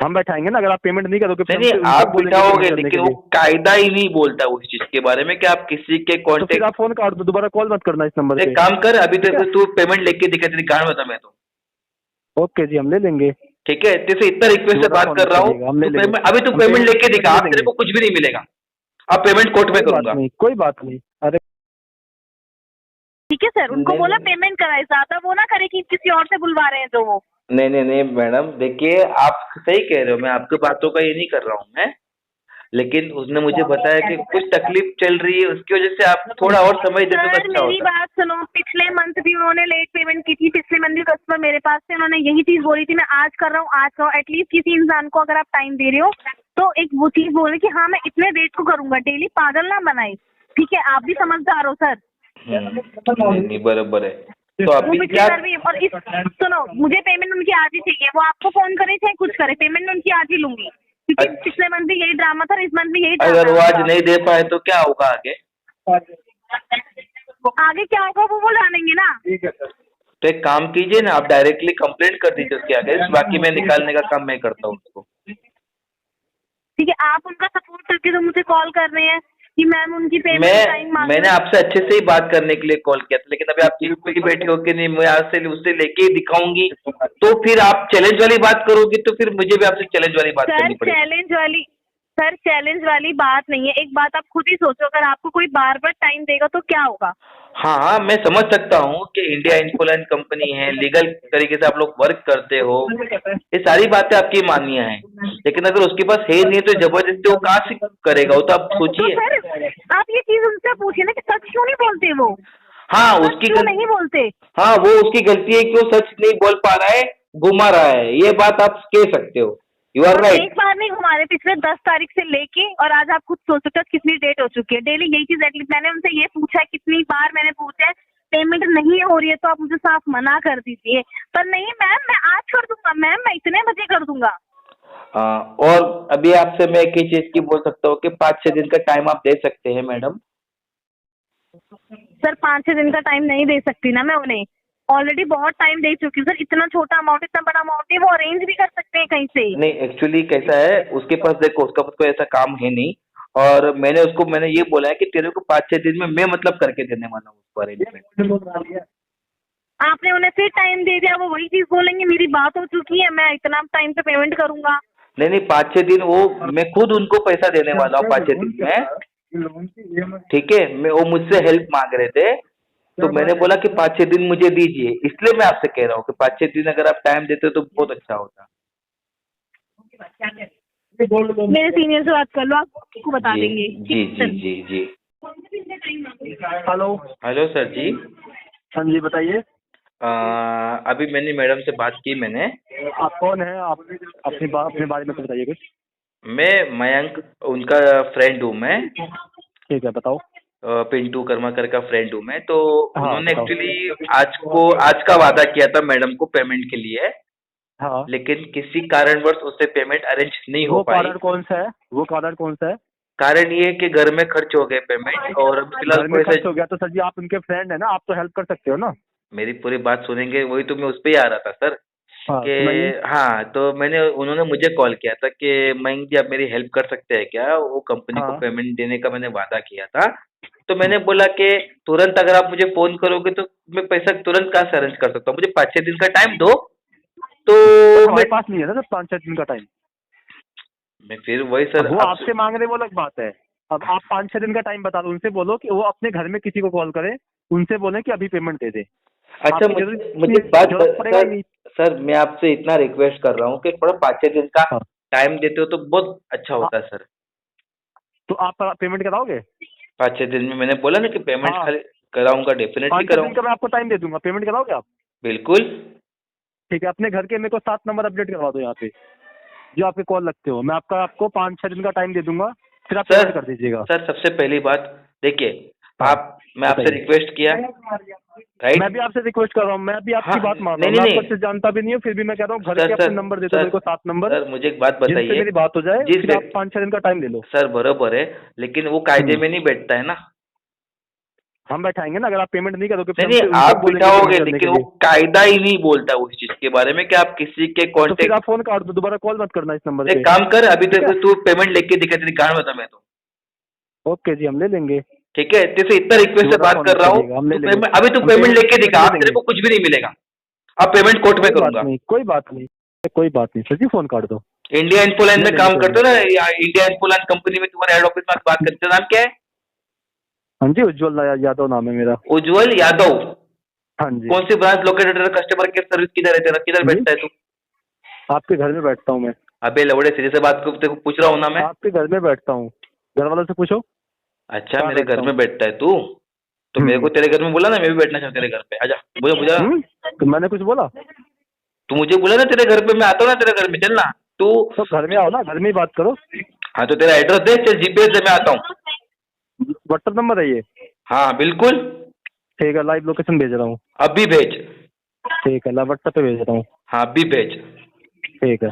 हम बैठाएंगे ना, अगर आप पेमेंट नहीं करोगे नहीं फिर नहीं, उनसे आप बोलेंगे बिठाओगे पेमेंट करने के लेकिन वो लिए। कायदा ही नहीं बोलता उस चीज के बारे में कि आप किसी के तो फिर आप कांटेक्ट। फोन काट दो, दोबारा कॉल मत करना इस नंबर एक पे। काम कर, अभी ठीक है, तो तू पेमेंट लेके दिखा, तेरी गांड बता मैं तो। ओके जी, हम ले लेंगे। ठीक है, तेरे से इतना रिक्वेस्ट से दोबारा बात फोन कर मत रहा हूँ। करिएगा, हम ले तू लेंगे। पेमेंट, अभी तू हम पेमेंट लेके पेमेंट दिखा, ले तेरे लेंगे। को कुछ भी नहीं मिलेगा। अब पेमेंट कोर्ट में कोई बात करूंगा। नहीं, कोई बात नहीं। अरे ठीक है सर, उनको नहीं बोला नहीं पेमेंट कराए, ज्यादा वो ना करे कि किसी और से बुलवा रहे हैं तो वो। नहीं नहीं नहीं मैडम, देखिए आप सही कह रहे हो, मैं आपकी बातों का ये नहीं कर रहा हूँ मैं। लेकिन उसने मुझे बताया कि कुछ तकलीफ चल रही है, उसकी वजह से आप थोड़ा और समय देते तो सर अच्छा मेरी होता। बात सुनो, पिछले मंथ भी उन्होंने लेट पेमेंट की थी, पिछले मंथ भी कस्टमर मेरे पास से, उन्होंने यही चीज बोली थी मैं आज कर रहा हूँ, आज कर रहा हूँ। एटलीस्ट किसी इंसान को अगर आप टाइम दे रहे हो तो एक वो चीज बोले कि हाँ मैं इतने डेट को करूंगा, डेली पागल ना बनाए। ठीक है, आप भी समझदार हो सर। नहीं नहीं, बराबर है। तो वो अभी पिछली क्या? बार भी, और इस सुनो, मुझे पेमेंट उनकी आज ही चाहिए, वो आपको फोन करे चाहे कुछ करे, पेमेंट उनकी आज ही लूंगी, क्योंकि अच्छा, पिछले मंथ भी यही ड्रामा था, इस मंथ भी यही अगर वो ड्रामा आज है नहीं दे पाए तो क्या होगा आगे? उनका। आगे क्या होगा वो जानेंगे ना। तो एक काम कीजिए ना, आप डायरेक्टली कंप्लेंट कर दीजिए उसके आगे, बाकी मैं निकालने का काम मैं करता हूँ उसको। ठीक है, आप उनका सपोर्ट करके तो मुझे कॉल कर रहे हैं कि मैम उनकी पेमेंट टाइम मांग मैंने रहे हैं। आपसे अच्छे से ही बात करने के लिए कॉल किया था, लेकिन अभी आप चीज पे ही बैठे हो कि नहीं मैं आज से उससे लेके ही दिखाऊंगी, तो फिर आप चैलेंज वाली बात करोगी तो फिर मुझे भी आपसे चैलेंज वाली बात सर करनी पड़ेगी। चैलेंज वाली बात नहीं है, एक बात आप खुद ही सोचो, अगर आपको कोई बार बार टाइम देगा तो क्या होगा। हाँ हाँ, मैं समझ सकता हूँ कि इंडिया इन्फोलाइन कंपनी है, लीगल तरीके से आप लोग वर्क करते हो, ये सारी बातें आपकी मान्य हैं, लेकिन अगर उसके पास है नहीं तो जबरदस्ती वो कहाँ से करेगा, वो तो आप तो सोचिए। सर आप ये चीज उनसे पूछिए ना कि सच क्यों नहीं बोलते वो, हाँ सच उसकी क्यों नहीं बोलते। हाँ वो उसकी गलती है कि वो सच नहीं बोल पा रहा है, घुमा रहा है, ये बात आप कह सकते हो। यू आर हम राइट। एक बार नहीं घुमा रहे, पिछले 10 तारीख से लेके और आज आप खुद सोच सकते हो कितनी डेट हो चुकी है, डेली यही चीज। एटलीस्ट मैंने उनसे ये पूछा है, कितनी बार मैंने पूछा है, पेमेंट नहीं हो रही है तो आप मुझे साफ मना कर दीजिए, पर नहीं मैम मैं आज कर दूंगा, मैम मैं इतने बजे कर दूंगा। और अभी आपसे मैं एक ही चीज की बोल सकता हूँ कि 5-6 दिन का टाइम आप दे सकते हैं मैडम। सर 5-6 दिन का टाइम नहीं दे सकती ना मैं उन्हें, ऑलरेडी बहुत टाइम दे चुकी हूँ सर। इतना छोटा अमाउंट, इतना बड़ा अमाउंट है, वो अरेंज भी कर सकते हैं कहीं से। नहीं एक्चुअली कैसा है, उसके पास देखो उसका पास कोई ऐसा काम है नहीं, और मैंने ये बोला है कि तेरे को 5-6 दिन में मैं मतलब करके देने वाला हूँ उसको अरेंजमेंट। आपने उन्हें फिर टाइम दे दिया, वो वही चीज बोलेंगे मेरी बात हो चुकी है, मैं इतना टाइम पे पेमेंट करूंगा। नहीं नहीं, 5-6 दिन वो मैं खुद उनको पैसा देने वाला हूँ 5-6 दिन में। ठीक है, मैं वो मुझसे हेल्प मांग रहे थे, तो मैंने बोला कि 5-6 दिन मुझे दीजिए, इसलिए मैं आपसे कह रहा हूँ कि 5-6 दिन अगर आप टाइम देते तो बहुत अच्छा होता। मेरे सीनियर से बात कर लो, आपको बता जी देंगे। जी जी जी जी। हेलो। हेलो सर जी। हाँ जी, बताइए। अभी मैंने मैडम से बात की मैंने। आप कौन है? आप अपने बारे में तो बताइए कुछ। मैं मयंक उनका फ्रेंड हूँ मैं। ठीक है, बताओ। पिंटू कर्माकर का फ्रेंड हूँ मैं, तो हाँ, उन्होंने बताओ। एक्चुअली आज का वादा किया था मैडम को पेमेंट के लिए, हाँ, लेकिन किसी कारणवश उससे पेमेंट अरेंज नहीं हो वो पाई। कारण कौन सा है? वो कारण कौन सा है? कारण ये है कि घर में खर्च हो गए पेमेंट, और अभी फिलहाल घर में कोई ऐसे। खर्च हो गया तो सर जी आप उनके फ्रेंड है ना, आप तो हेल्प कर सकते हो ना। मेरी पूरी बात सुनेंगे, वही तो मैं उस पे ही आ रहा था सर हाँ, कि सुनाइए। हाँ, तो उन्होंने मुझे कॉल किया था कि मयंक जी आप मेरी हेल्प कर सकते हैं क्या, वो कंपनी को हाँ। पेमेंट देने का मैंने वादा किया था। तो मैंने बोला कि तुरंत अगर आप मुझे फोन करोगे तो मैं पैसा तुरंत कहाँ से अरेंज कर सकता हूँ, मुझे 5-6 दिन का टाइम दो। तो बट मैं हमारे पास नहीं है ना सर 5-6 दिन का टाइम। मैं फिर वही सर अब वो अब। आपसे मांग रहे वो अलग बात है। अब आप 5-6 दिन का टाइम बता दो, उनसे बोलो कि वो अपने घर में किसी को कॉल करे, उनसे बोले कि अभी पेमेंट दे दे। अच्छा, आपकी मुझे एक बात जरूरत पड़ेगा ही सर, नहीं। सर मैं आपसे इतना रिक्वेस्ट कर रहा हूँ कि थोड़ा 5-6 दिन का हाँ। टाइम देते हो तो बहुत अच्छा आ- होता है सर। तो आप पेमेंट कराओगे? 5-6 दिन में मैंने बोला ना कि पेमेंट हाँ, खाली कराऊंगा, डेफिनेटली 5-6 दिन का कराऊंगा। मैं आपको टाइम दे दूंगा, पेमेंट कराओगे आप? बिल्कुल। ठीक है, अपने घर के मेरे को 7 नंबर अपडेट करवा दो यहाँ पे, जो आपके कॉल लगते हो। मैं आपको 5-6 दिन का टाइम दे दूंगा, फिर आप सर पेमेंट कर दीजिएगा। सर सबसे पहली बात देखिए, हाँ, मैं आपसे बताइए। रिक्वेस्ट किया, मैं राइट? भी आपसे रिक्वेस्ट कर रहा हूँ, मैं भी हाँ आपकी बात मान रहा नहीं हूँ, नहीं मैं आपको नहीं अच्छे से जानता भी नहीं हूँ, फिर भी मैं कह रहा हूँ घर सर के अपने सर नंबर दे दो सर मेरे को 7 नंबर, सर मुझे एक बात जिनसे बताइए। मेरी बात हो जाए, जी फिर आप 5-6 दिन का टाइम ले लो। सर बरोबर है, लेकिन वो कायदे में नहीं बैठता है ना। हम बैठाएंगे ना, अगर आप पेमेंट नहीं करोगे नहीं नहीं, आप बिठाओगे, लेकिन वो कायदा ही नहीं बोलता उस चीज के बारे में कि आप किसी के तो फिर कांटेक्ट। आप फोन काट दो, दोबारा कॉल मत करना इस नंबर एक पे। काम कर, अभी ठीक है? तू पेमेंट लेके दिखा, तेरी गांड बता मैं तो। ओके जी, हम ले लेंगे। ठीक है, तेरे इतना रिक्वेस्ट से बात कर रहा हूँ, हम ले लेंगे। अभी तू हम पेमेंट लेके पेमेंट दिखा, ले लेंगे। तेरे को कुछ भी नहीं मिलेगा। अब पेमेंट कोर्ट में कोई बात करूंगा। नहीं, कोई बात नहीं, कोई बात नहीं सर जी, फोन काट दो। इंडिया इन्फोलाइन में ले काम लेंगे करते हो ना, या इंडिया इन्फोलाइन कंपनी में तुम्हारे हेड ऑफिस में बात करते हो, नाम क्या है? हाँ जी, उज्जवल यादव नाम है मेरा। उज्जवल यादव। हाँ जी। कौन सी ब्रांच लोकेटेड है? कस्टमर केयर सर्विस किधर है तेरा? किधर जी? बैठता है तू? आपके घर में बैठता हूँ मैं। अबे लवड़े, सीधे से बात को तेरे को पूछ रहा हूँ ना मैं। आपके घर में बैठता हूँ, घर वालों से पूछो। अच्छा, कहाँ मेरे घर बैठता में बैठता है तू? तो मेरे को तेरे घर में बोला ना, मैं भी बैठना चाहूँ तेरे घर पे। आजा, मुझे तो मैंने कुछ बोला? तू मुझे बोला ना तेरे घर पे, मैं आता हूँ ना तेरे घर में, चल ना तू। तो घर में आओ ना, घर में ही बात करो। हाँ तो तेरा एड्रेस दे, चल जीपीएस दे, मैं आता हूँ। व्हाट्सएप नंबर है ये? हाँ बिल्कुल। ठीक है, लाइव लोकेशन भेज रहा हूँ। अभी भेज। ठीक है, व्हाट्सएप पे भेज रहा हूँ। हाँ अभी भेज। ठीक है।